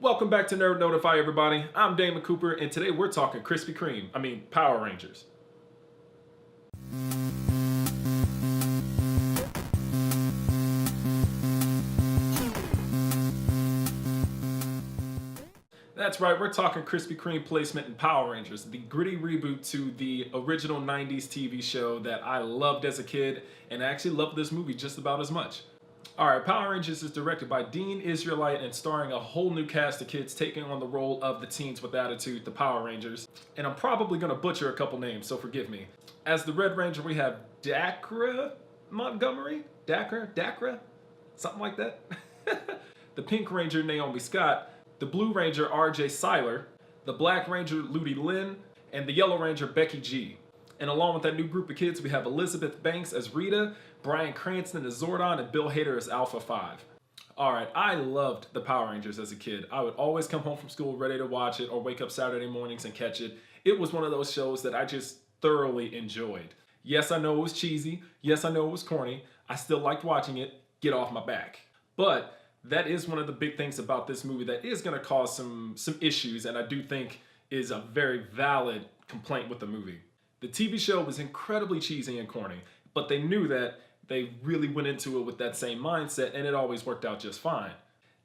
Welcome back to Nerd Notify, everybody. I'm Damon Cooper, and today we're talking Krispy Kreme. Power Rangers. That's right, we're talking Krispy Kreme placement in Power Rangers, the gritty reboot to the original 90s TV show that I loved as a kid, and I actually loved this movie just about as much. Alright, Power Rangers is directed by Dean Israelite and starring a whole new cast of kids taking on the role of the teens with attitude, the Power Rangers. And I'm probably going to butcher a couple names, so forgive me. As the Red Ranger, we have Dacra Montgomery? Dacra? Something like that? The Pink Ranger, Naomi Scott. The Blue Ranger, RJ Seiler. The Black Ranger, Ludi Lin. And the Yellow Ranger, Becky G. And along with that new group of kids, we have Elizabeth Banks as Rita, Bryan Cranston as Zordon, and Bill Hader as Alpha 5. Alright, I loved the Power Rangers as a kid. I would always come home from school ready to watch it or wake up Saturday mornings and catch it. It was one of those shows that I just thoroughly enjoyed. Yes, I know it was cheesy. Yes, I know it was corny. I still liked watching it. Get off my back. But that is one of the big things about this movie that is going to cause some issues, and I do think is a very valid complaint with the movie. The TV show was incredibly cheesy and corny, but they knew that. They really went into it with that same mindset, and it always worked out just fine.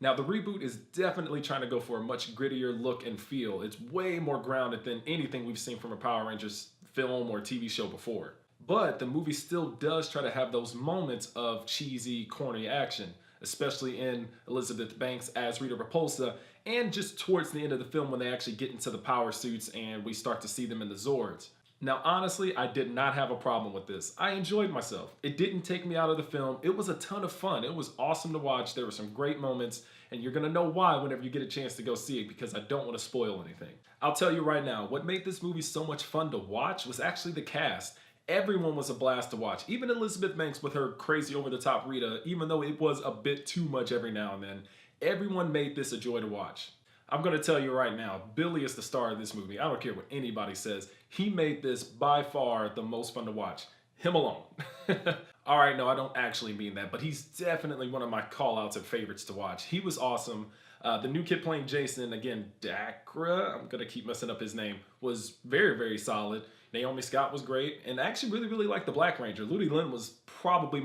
Now, the reboot is definitely trying to go for a much grittier look and feel. It's way more grounded than anything we've seen from a Power Rangers film or TV show before. But the movie still does try to have those moments of cheesy, corny action, especially in Elizabeth Banks as Rita Repulsa, and just towards the end of the film when they actually get into the power suits and we start to see them in the Zords. Now, honestly, I did not have a problem with this. I enjoyed myself. It didn't take me out of the film. It was a ton of fun. It was awesome to watch. There were some great moments, and you're gonna know why whenever you get a chance to go see it because I don't want to spoil anything. I'll tell you right now, what made this movie so much fun to watch was actually the cast. Everyone was a blast to watch. Even Elizabeth Banks with her crazy over-the-top Rita, even though it was a bit too much every now and then, everyone made this a joy to watch. I'm going to tell you right now, Billy is the star of this movie. I don't care what anybody says. He made this by far the most fun to watch. Him alone. All right, no, I don't actually mean that, but he's definitely one of my call-outs and favorites to watch. He was awesome. The new kid playing Jason, again, Dacra, I'm going to keep messing up his name, was very, very solid. Naomi Scott was great, and I actually really, really liked the Black Ranger. Ludi Lin was probably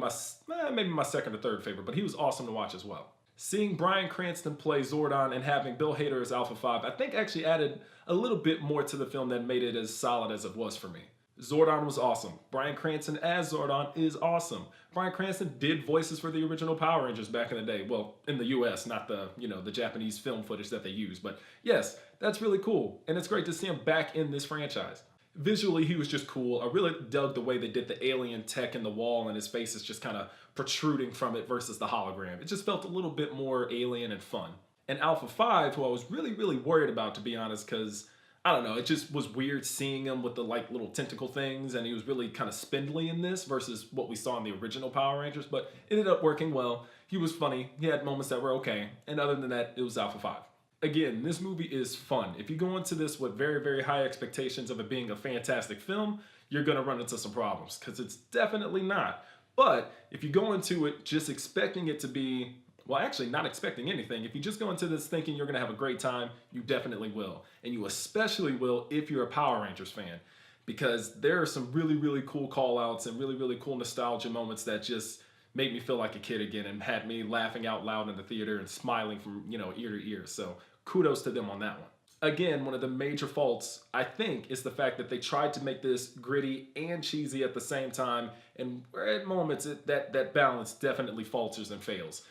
maybe my second or third favorite, but he was awesome to watch as well. Seeing Bryan Cranston play Zordon and having Bill Hader as Alpha 5, I think actually added a little bit more to the film that made it as solid as it was for me. Zordon was awesome. Bryan Cranston as Zordon is awesome. Bryan Cranston did voices for the original Power Rangers back in the day. Well, in the US, not the, the Japanese film footage that they use. But yes, that's really cool. And it's great to see him back in this franchise. Visually, he was just cool. I really dug the way they did the alien tech in the wall and his face is just kind of protruding from it versus the hologram. It just felt a little bit more alien and fun. And Alpha 5, who I was really, really worried about, to be honest, because, I don't know, it just was weird seeing him with the, little tentacle things, and he was really kind of spindly in this versus what we saw in the original Power Rangers, but it ended up working well. He was funny. He had moments that were okay. And other than that, it was Alpha 5. Again, this movie is fun. If you go into this with very, very high expectations of it being a fantastic film, you're going to run into some problems because it's definitely not. But if you go into it just expecting it to be, well, actually not expecting anything, if you just go into this thinking you're going to have a great time, you definitely will. And you especially will if you're a Power Rangers fan, because there are some really, really cool call-outs and really, really cool nostalgia moments that just made me feel like a kid again and had me laughing out loud in the theater and smiling from, ear to ear. So kudos to them on that one. Again, one of the major faults, I think, is the fact that they tried to make this gritty and cheesy at the same time, and at moments that balance definitely falters and fails.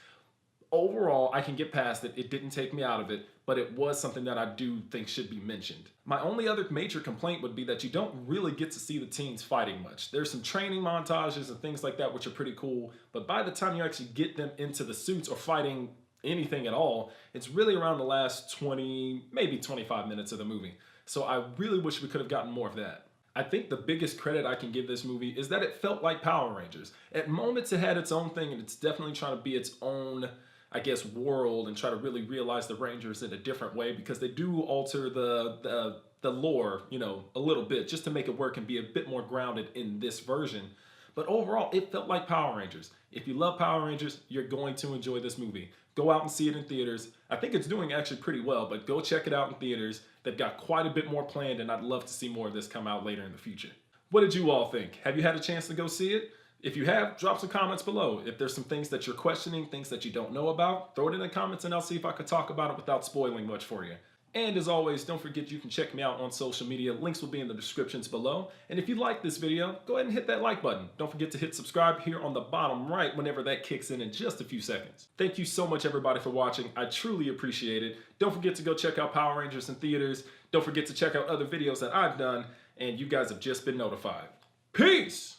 Overall, I can get past it. It didn't take me out of it, but it was something that I do think should be mentioned. My only other major complaint would be that you don't really get to see the teens fighting much. There's some training montages and things like that which are pretty cool, but by the time you actually get them into the suits or fighting anything at all, it's really around the last 20, maybe 25 minutes of the movie. So I really wish we could have gotten more of that. I think the biggest credit I can give this movie is that it felt like Power Rangers. At moments it had its own thing and it's definitely trying to be its own, I guess, world and try to really realize the Rangers in a different way because they do alter the lore, a little bit just to make it work and be a bit more grounded in this version. But overall, it felt like Power Rangers. If you love Power Rangers, you're going to enjoy this movie. Go out and see it in theaters. I think it's doing actually pretty well, but go check it out in theaters. They've got quite a bit more planned, and I'd love to see more of this come out later in the future. What did you all think? Have you had a chance to go see it? If you have, drop some comments below. If there's some things that you're questioning, things that you don't know about, throw it in the comments and I'll see if I could talk about it without spoiling much for you. And as always, don't forget you can check me out on social media. Links will be in the descriptions below. And if you like this video, go ahead and hit that like button. Don't forget to hit subscribe here on the bottom right whenever that kicks in just a few seconds. Thank you so much everybody for watching. I truly appreciate it. Don't forget to go check out Power Rangers in theaters. Don't forget to check out other videos that I've done. And you guys have just been notified. Peace!